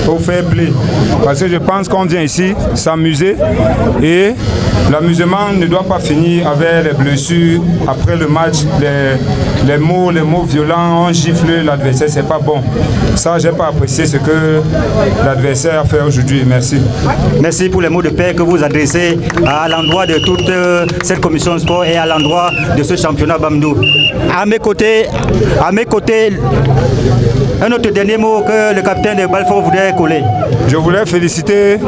Au fair play. Parce que je pense qu'on vient ici s'amuser et l'amusement ne doit pas finir avec les blessures. Après le match, les mots violents, on gifle l'adversaire, c'est pas bon. Ça, j'ai pas apprécié ce que l'adversaire a fait aujourd'hui. Merci. Merci pour les mots de paix que vous adressez à l'endroit de toute cette commission de sport et à l'endroit de ce championnat Bamdou. À mes côtés, un autre dernier mot que le capitaine de Balfour voudrait coller. Je voulais féliciter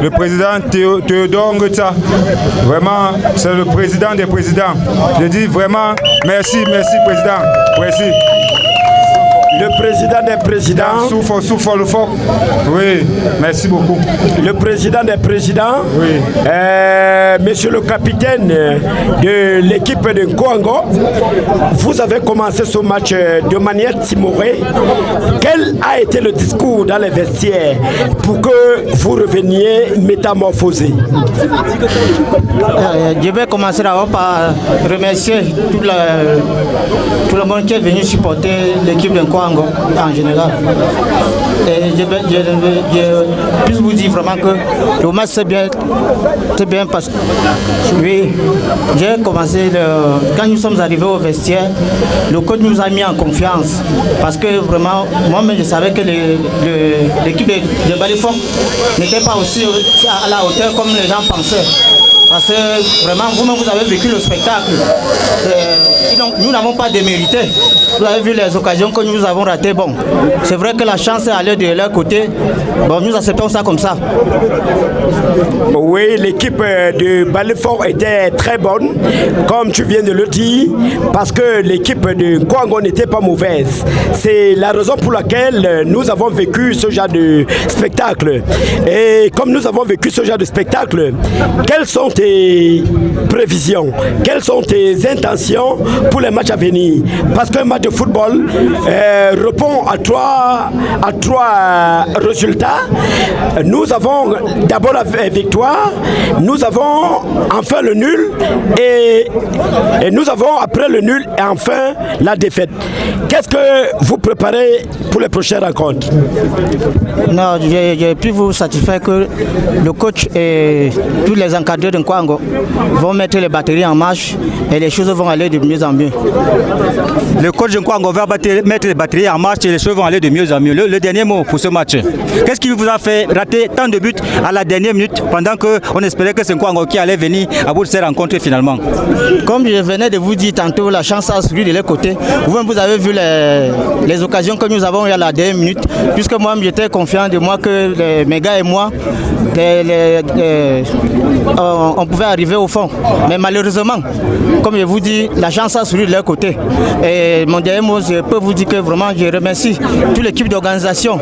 le président Théodore Ngeta. Vraiment, c'est le président des présidents. Je dis vraiment merci président. Merci. Le président des présidents. Souffle le fort. Oui, merci beaucoup. Le président des présidents. Oui. Monsieur le capitaine de l'équipe de Nkoango, vous avez commencé ce match de manière timorée. Quel a été le discours dans les vestiaires pour que vous reveniez métamorphosé? Je vais commencer d'abord par remercier tout le monde qui est venu supporter l'équipe de Nkoango en général. Et je peux vous dire vraiment que le match c'est bien parce que oui, j'ai commencé quand nous sommes arrivés au vestiaire, le coach nous a mis en confiance parce que vraiment moi-même je savais que l'équipe de Balfour n'était pas aussi à la hauteur comme les gens pensaient. Parce que vraiment, vous-même, vous avez vécu le spectacle. Nous n'avons pas démérité. Vous avez vu les occasions que nous avons ratées. Bon, c'est vrai que la chance est allée de leur côté. Bon, nous acceptons ça comme ça. Oui, l'équipe de Balfour était très bonne, comme tu viens de le dire, parce que l'équipe de Nkoango n'était pas mauvaise. C'est la raison pour laquelle nous avons vécu ce genre de spectacle. Et comme nous avons vécu ce genre de spectacle, quelles sont tes prévisions? Quelles sont tes intentions pour les matchs à venir? Parce qu'un match de football répond à trois résultats. Nous avons d'abord la victoire, nous avons enfin le nul et nous avons après le nul et enfin la défaite. Qu'est-ce que vous préparez pour les prochaines rencontres? Non, j'ai pu vous satisfaire que le coach et tous les encadreurs de Nkoango vont mettre les batteries en marche et les choses vont aller de mieux en mieux. Le coach de Nkoango va mettre les batteries en marche et les choses vont aller de mieux en mieux. Le dernier mot pour ce match. Qu'est-ce qui vous a fait rater tant de buts à la dernière minute pendant qu'on espérait que c'est Nkoango qui allait venir à bout de ces rencontres finalement? Comme je venais de vous dire tantôt, la chance a suivi de leur côté. Vous avez vu les occasions que nous avons eu à la dernière minute, puisque moi j'étais confiant de moi que mes gars et moi on pouvait arriver au fond. Mais malheureusement, comme je vous dis, la chance a suivi de leur côté. Et mon dernier mot, je peux vous dire que vraiment je remercie toute l'équipe d'organisation,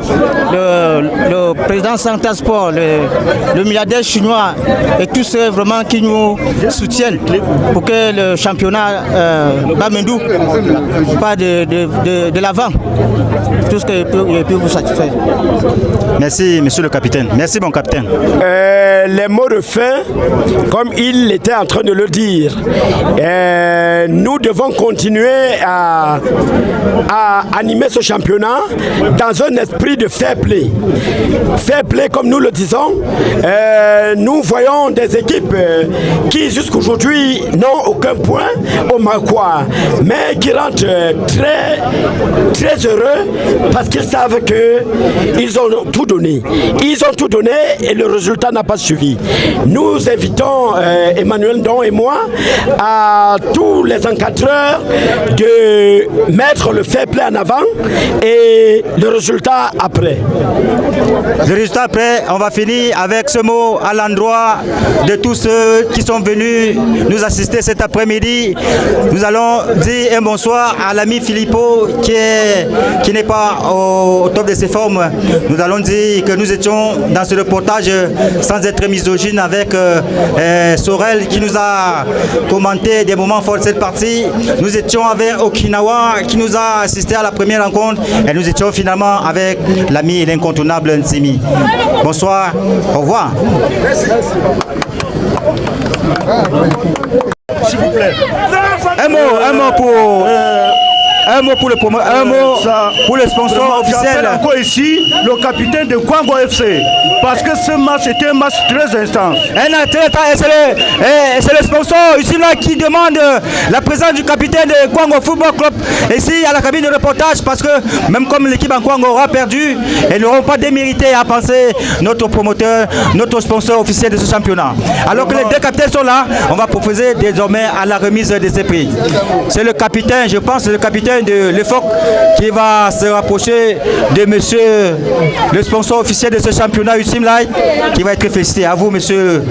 le président Santa Sport, le milliardaire chinois et tous ceux vraiment qui nous soutiennent pour que le championnat Bamendou pas de l'avant. Tout ce que je peux vous satisfaire. Merci, monsieur le capitaine. Merci, mon capitaine. Les mots de fin, comme il était en train de le dire, nous devons continuer à animer ce championnat dans un esprit de fair play. Fair play, comme nous le disons, nous voyons des équipes qui jusqu'aujourd'hui n'ont aucun point au Marois, mais qui rentrent très heureux parce qu'ils savent qu'ils ont tout donné. Ils ont tout donné et le résultat n'a pas suivi. Nous invitons Emmanuel Ndon et moi à tous les encadreurs de mettre le fair play en avant et le résultat après. Le résultat après, on va finir avec ce mot à l'endroit de tous ceux qui sont venus nous assister cet après-midi. Nous allons dire un bonsoir à l'ami Philippot qui n'est pas au top de ses formes. Nous allons dire que nous étions dans ce reportage sans être misogyne avec Sorel qui nous a commenté des moments forts de cette partie. Nous étions avec Okinawa qui nous a assisté à la première rencontre et nous étions finalement avec l'ami et l'incontournable Ntsimi. Bonsoir, au revoir. S'il vous plaît. Un mot pour Un mot pour le pour le sponsor officiel. Encore ici, le capitaine de Kwango FC. Parce que ce match était un match très intense. C'est le sponsor ici là qui demande la présence du capitaine de Kwango Football Club ici à la cabine de reportage, parce que même comme l'équipe en Kwango aura perdu, ils n'auront pas démérité à penser notre promoteur, notre sponsor officiel de ce championnat. Alors que les deux capitaines sont là, on va proposer désormais à la remise de ces prix. C'est le capitaine, je pense, c'est le capitaine de l'EFOC qui va se rapprocher de monsieur le sponsor officiel de ce championnat Ultime Light, qui va être félicité. À vous, monsieur.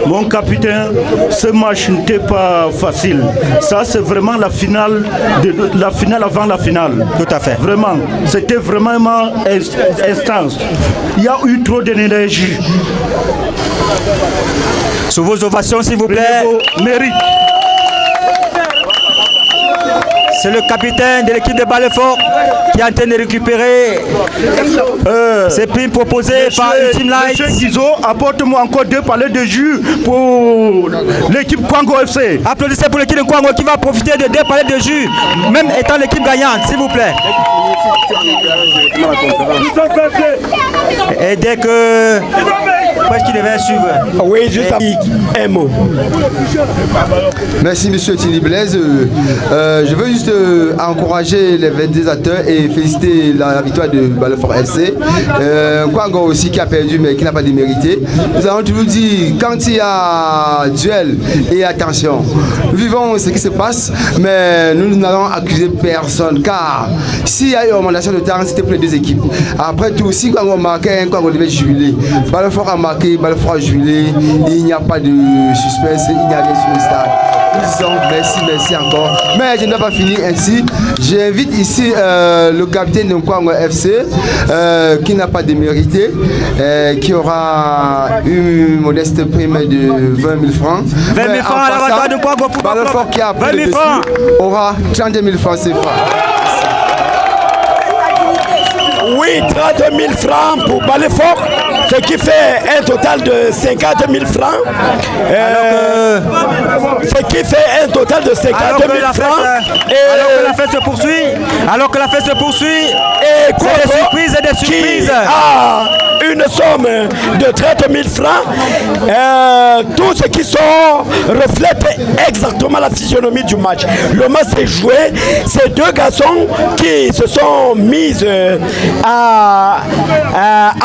Mon capitaine, ce match n'était pas facile. Ça, c'est vraiment la finale avant la finale. Tout à fait. Vraiment, c'était vraiment intense. Il y a eu trop d'énergie. Sous vos ovations, s'il vous plaît. Mérite. C'est le capitaine de l'équipe de Balefort qui est en train de récupérer ces primes proposées par Ultime Light. Monsieur Guizot, apporte-moi encore 2 palets de jus pour l'équipe Kwango FC. Applaudissez pour l'équipe de Kwango qui va profiter de 2 palets de jus, même étant l'équipe gagnante, s'il vous plaît. Et dès que... Qu'est-ce qui devait suivre? Oui, juste un mot. Merci monsieur Thierry Blaise. Je veux juste encourager les 22 acteurs et féliciter la victoire de Balefort FC. Kwango aussi qui a perdu mais qui n'a pas démérité. Nous avons toujours dit, quand il y a duel et attention, nous vivons ce qui se passe, mais nous n'allons accuser personne, car s'il y a eu augmentation de temps, c'était pour les 2 équipes. Après tout, si Kwango marquait, Kwango devait jubiler. Balefort a marqué, Balefort a jubilé, il n'y a pas de suspense, il n'y a rien sur le stade. Nous disons merci encore. Mais je ne dois pas finir ainsi. J'invite ici le capitaine de Kwango FC qui n'a pas démérité, qui aura une modeste prime de 20 000 francs. 20 000 francs à l'avantage de Kwango Football Club. Balefort qui a pris le dessus aura 32 000 francs CFA. Oui, 30 000 francs pour Balefort, ce qui fait un total de 50 000 francs. Ce qui fait un total de 50 000 francs. Alors que la fête se poursuit, et c'est des surprises et des surprises. Qui a une somme de 30 000 francs. Tout ce qui sort reflète exactement la physionomie du match. Le match s'est joué. Ces 2 garçons qui se sont mis à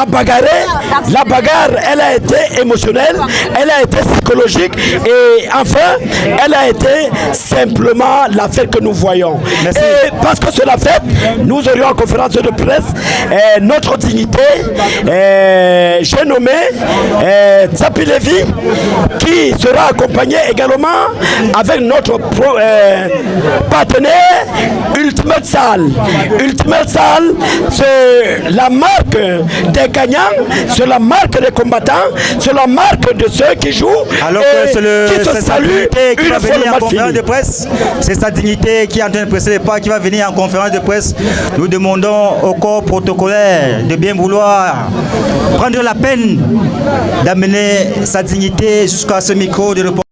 bagarrer. La bagarre, elle a été émotionnelle, elle a été psychologique et enfin, elle a été simplement la fête que nous voyons. Merci. Et parce que c'est la fête, nous aurions en conférence de presse notre dignité. J'ai nommé Tsapi Lévi qui sera accompagné également avec notre partenaire Ultimate Salle. Ultimate Salle, c'est la marque des gagnants, c'est la marque des combattants, c'est la marque de ceux qui jouent. Alors que c'est sa dignité qui va venir en conférence de presse. C'est sa dignité qui est en train de presser les pas, qui va venir en conférence de presse. Nous demandons au corps protocolaire de bien vouloir prendre la peine d'amener sa dignité jusqu'à ce micro de reportage.